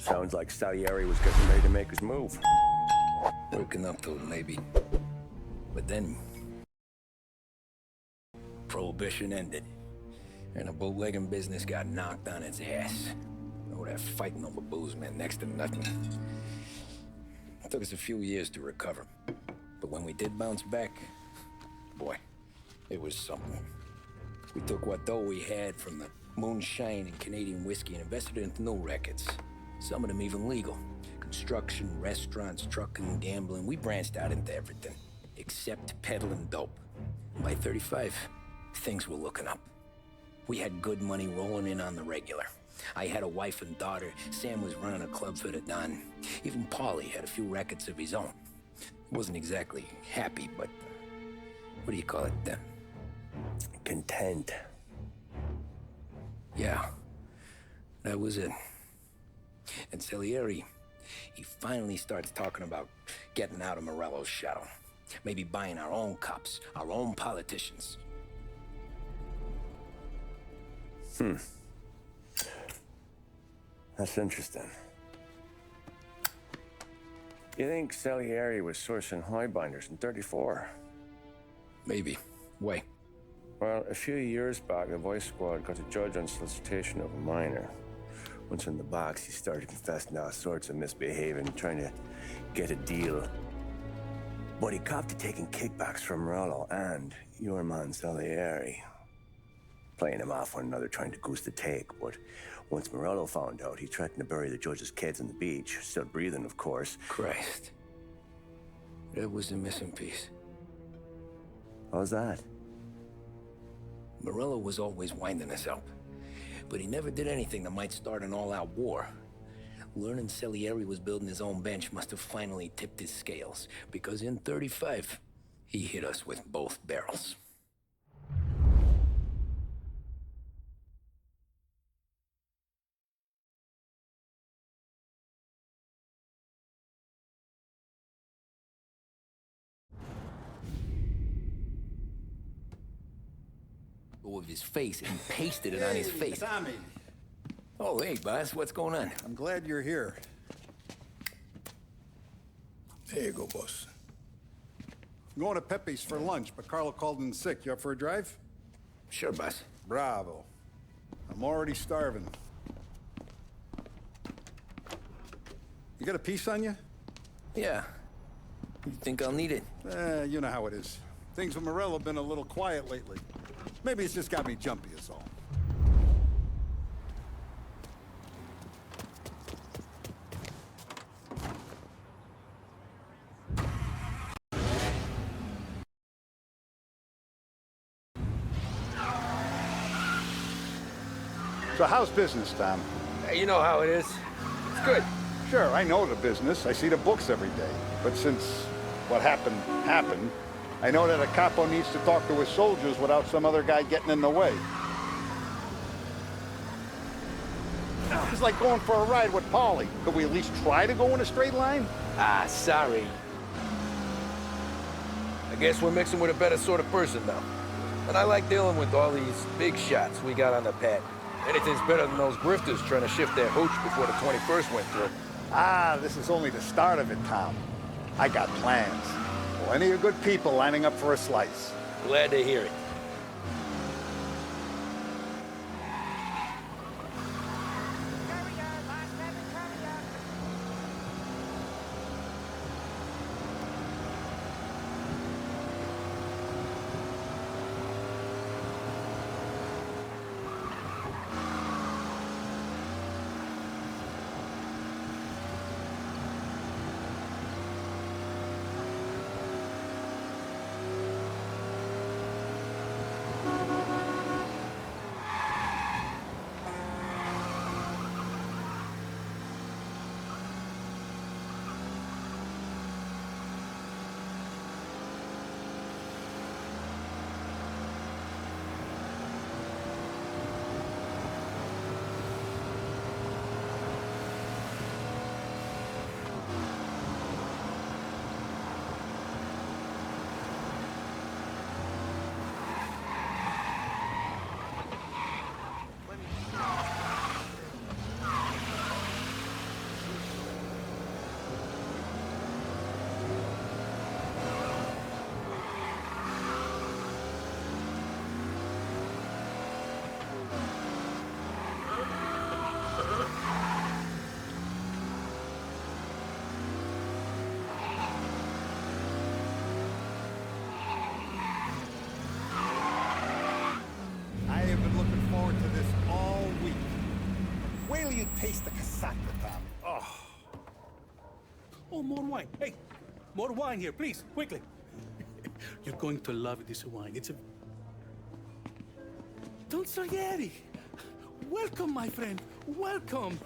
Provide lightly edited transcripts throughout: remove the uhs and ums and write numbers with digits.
Sounds like Salieri was getting ready to make his move. Working up to it, maybe. But then, Prohibition ended, and the bootlegging business got knocked on its ass. Oh, that fighting over booze meant next to nothing. It took us a few years to recover. But when we did bounce back, boy, it was something. We took what dough we had from the moonshine and Canadian whiskey and invested it into new rackets. Some of them even legal. Construction, restaurants, trucking, gambling. We branched out into everything, except peddling dope. By 35, things were looking up. We had good money rolling in on the regular. I had a wife and daughter. Sam was running a club for the Don. Even Paulie had a few rackets of his own. He wasn't exactly happy, but what do you call it? Content. Yeah, that was it. And Salieri, he finally starts talking about getting out of Morello's shadow. Maybe buying our own cops, our own politicians. That's interesting. You think Salieri was sourcing highbinders in 34? Maybe. Why? Well, a few years back, the Vice Squad got a judge on solicitation of a minor. Once in the box, he started confessing all sorts of misbehaving, trying to get a deal. But he copped to taking kickbacks from Morello and your man Salieri. Playing him off one another, trying to goose the take. But once Morello found out, he threatened to bury the judge's kids on the beach. Still breathing, of course. Christ. That was the missing piece. How's that? Morello was always winding us up. But he never did anything that might start an all-out war. Learning Salieri was building his own bench must have finally tipped his scales. Because in 35, he hit us with both barrels. Of his face and pasted it on his face. Tommy. Oh, hey, boss, what's going on? I'm glad you're here. There you go, boss. I'm going to Pepe's for lunch, but Carlo called in sick. You up for a drive? Sure, boss. Bravo. I'm already starving. You got a piece on you? Yeah. You think I'll need it? You know how it is. Things with Morello have been a little quiet lately. Maybe it's just got me jumpy, is all. So how's business, Tom? You know how it is. It's good. Sure, I know the business. I see the books every day. But since what happened, I know that a capo needs to talk to his soldiers without some other guy getting in the way. It's like going for a ride with Paulie. Could we at least try to go in a straight line? Ah, sorry. I guess we're mixing with a better sort of person now. And I like dealing with all these big shots we got on the pad. Anything's better than those grifters trying to shift their hooch before the 21st went through. Ah, this is only the start of it, Tom. I got plans. Plenty of good people lining up for a slice. Glad to hear it. you taste the casaca, Tom. Oh. Oh, more wine. Hey, more wine here, please, quickly. You're going to love this wine. It's a... Don Salieri. Welcome, my friend. Welcome.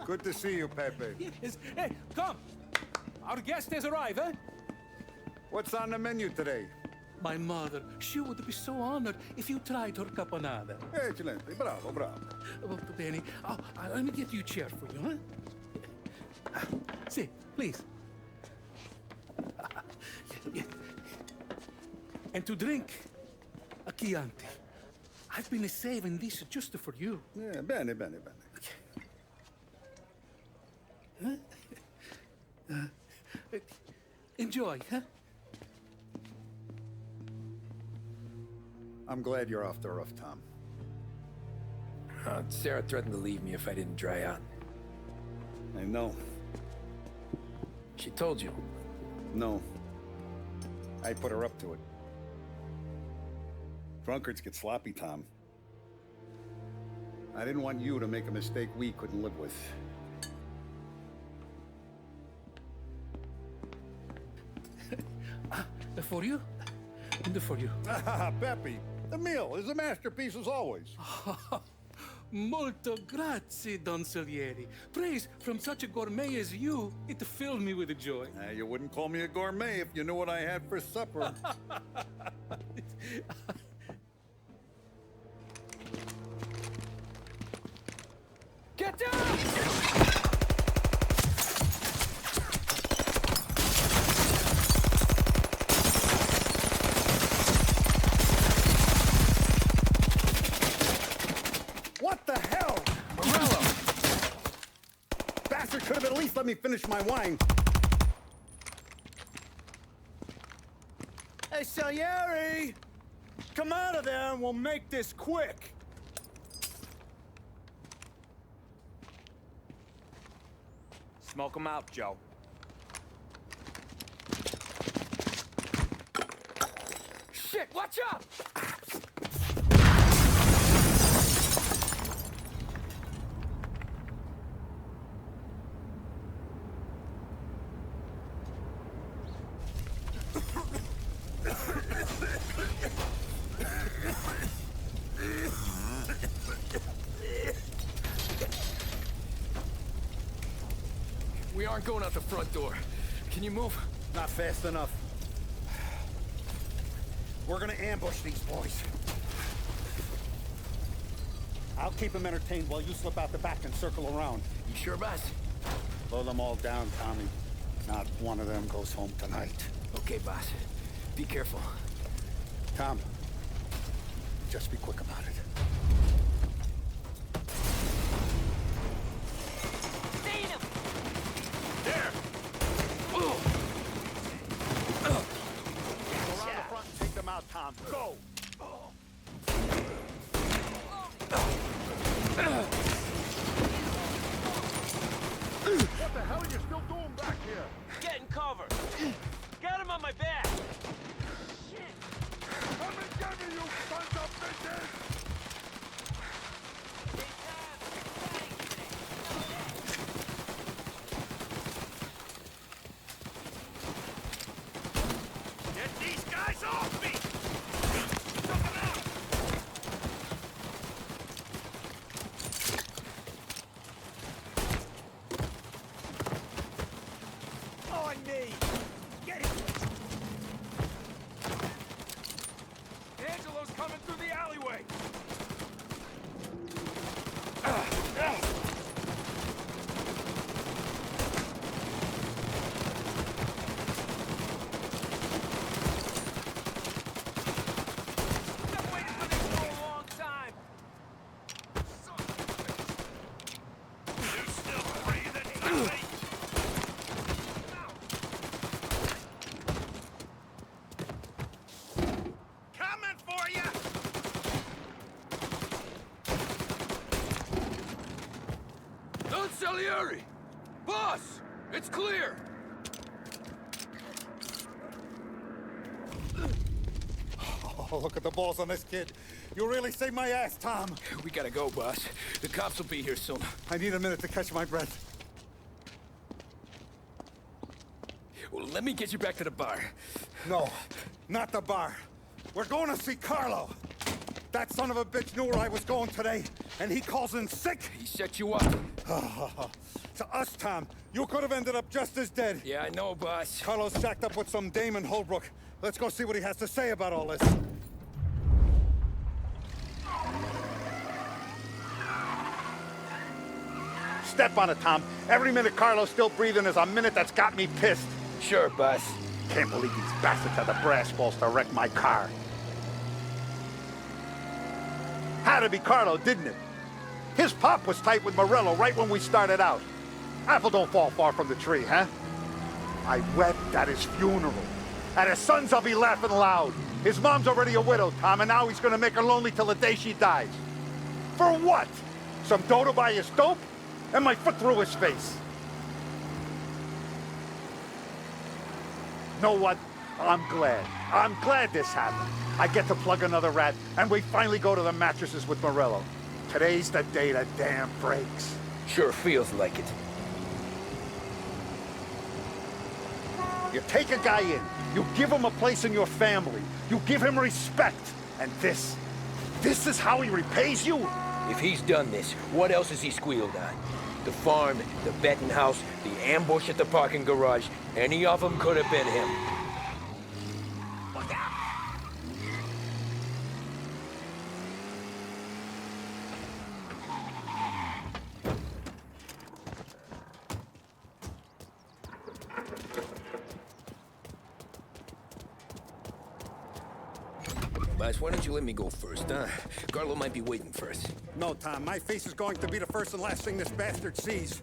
Good to see you, Pepe. Yes. Hey, come. Our guest has arrived, eh? What's on the menu today? My mother, she would be so honored if you tried her caponata. Excelente, bravo, bravo. Oh, Benny, let me get you a chair for you, huh? See, please. And to drink, a Chianti. I've been saving this just for you. Yeah, bene, bene, bene. Enjoy, huh? I'm glad you're off the roof, Tom. Sarah threatened to leave me if I didn't dry out. I know. She told you. No. I put her up to it. Drunkards get sloppy, Tom. I didn't want you to make a mistake we couldn't live with. For you? And for you. Pepe, the meal is a masterpiece as always. Molto grazie, Don Salieri. Praise from such a gourmet as you, it filled me with joy. You wouldn't call me a gourmet if you knew what I had for supper. Get down! What the hell? Morello! Bastard could have at least let me finish my wine. Hey, Salieri! Come out of there and we'll make this quick. Smoke 'em out, Joe. Shit, watch out! We aren't going out the front door. Can you move? Not fast enough. We're gonna ambush these boys. I'll keep them entertained while you slip out the back and circle around. You sure, boss? Blow them all down, Tommy. Not one of them goes home tonight. Okay, boss. Be careful. Tom, just be quick about it. There! Go around the front and take them out, Tom. Go! What the hell are you still doing back here? Getting cover. Got him on my back. Shit. Come and get me, you sons of bitches! Get these guys off me! Took him out! On me! Get him! Angelo's coming through the alleyway! I've waited for this for a long time! You still breathing, Tommy? Coming for you! Don Salieri! Boss! It's clear! Oh, Oh, look at the balls on this kid. You really saved my ass, Tom. We gotta go, boss. The cops will be here soon. I need a minute to catch my breath. Well, let me get you back to the bar. No, not the bar. We're going to see Carlo. That son of a bitch knew where I was going today, and he calls in sick. He set you up. To us, Tom, you could have ended up just as dead. Yeah, I know, boss. Carlo's jacked up with some dame in Holbrook. Let's go see what he has to say about all this. Step on it, Tom. Every minute Carlo's still breathing is a minute that's got me pissed. Sure, boss. Can't believe these bastards had the brass balls to wreck my car. Had to be Carlo, didn't it? His pop was tight with Morello right when we started out. Apple don't fall far from the tree, huh? I wept at his funeral. At his son's, I'll be laughing loud. His mom's already a widow, Tom, and now he's gonna make her lonely till the day she dies. For what? Some dough to buy his dope? And my foot through his face. Know what? I'm glad. I'm glad this happened. I get to plug another rat, and we finally go to the mattresses with Morello. Today's the day the dam breaks. Sure feels like it. You take a guy in, you give him a place in your family, you give him respect, and this is how he repays you? If he's done this, what else has he squealed on? The farm, the betting house, the ambush at the parking garage, any of them could have been him. Boss, why don't you let me go first, huh? Carlo might be waiting for us. No, Tom, my face is going to be the first and last thing this bastard sees.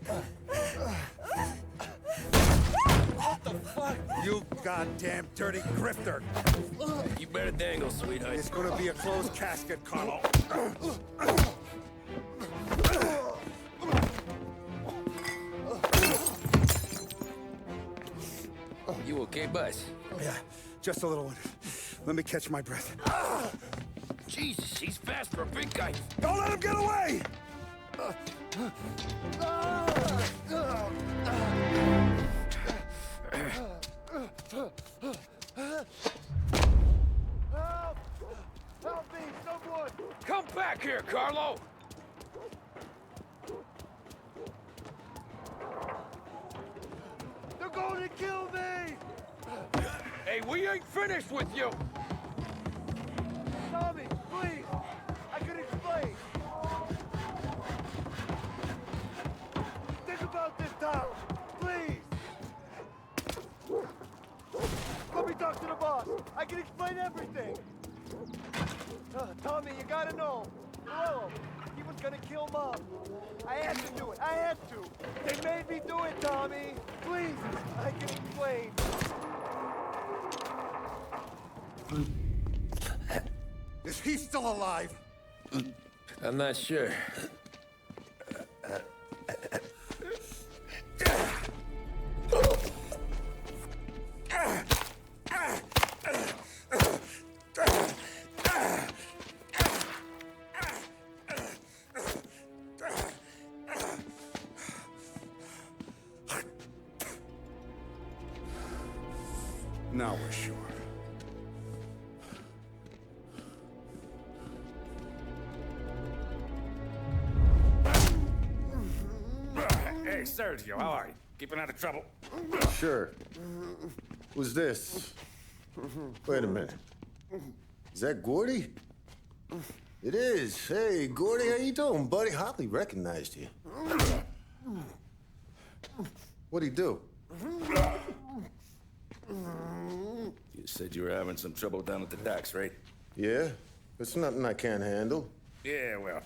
What the fuck? You goddamn dirty grifter. You better dangle, sweetheart. It's gonna be a closed casket, Carlo. You okay, boss? Yeah, just a little one. Let me catch my breath. Jesus, he's fast for a big guy. Don't let him get away! Help me, someone! Come back here, Carlo! They're going to kill me! Hey, we ain't finished with you! Tommy, please! I can explain! Think about this, Tom! Please! Let me talk to the boss! I can explain everything! Tommy, you gotta know! Morello, he was gonna kill Mom! I had to do it! I had to! They made me do it, Tommy! Please! I can explain! Is he still alive? I'm not sure. Now we're sure. Hey, Sergio, how are you? Keeping out of trouble? Sure. Who's this? Wait a minute. Is that Gordy? It is. Hey, Gordy, how you doing, buddy? Hardly recognized you. What'd he do? You said you were having some trouble down at the docks, right? Yeah? It's nothing I can't handle. Yeah, well,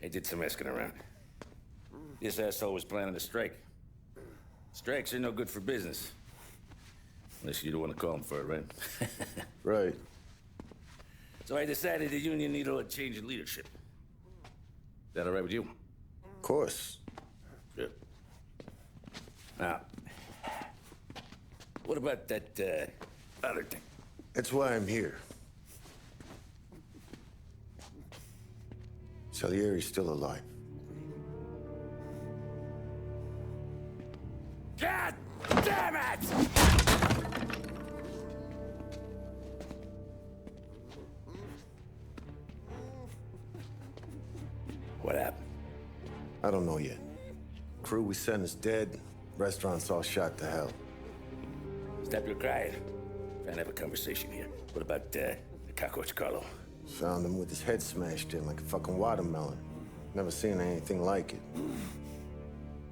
I did some asking around. This asshole was planning a strike. Strikes are no good for business. Unless you don't want to call him for it, right? Right. So I decided the union needed a change in leadership. Is that all right with you? Of course. Good. Now, what about that other thing? That's why I'm here. Salieri's still alive. God damn it! What happened? I don't know yet. Crew we sent is dead. Restaurant's all shot to hell. Stop your crying. Trying to have a conversation here. What about the cockroach Carlo? Found him with his head smashed in like a fucking watermelon. Never seen anything like it.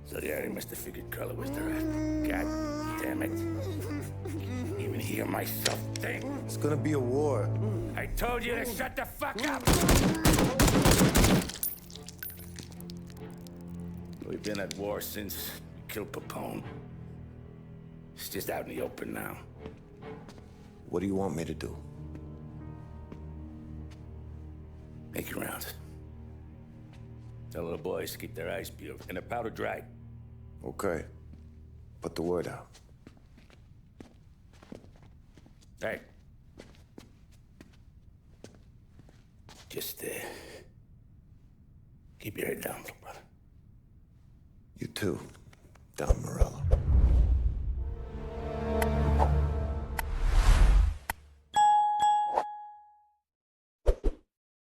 Salieri must have figured Carlo was the rat. God damn it. Even hear myself think. It's gonna be a war. I told you to shut the fuck up! We've been at war since we killed Papone. It's just out in the open now. What do you want me to do? Make your rounds. Tell the boys to keep their eyes peeled and their powder dry. Okay. Put the word out. Hey. Just, keep your head down, little brother. You too, Don Morello.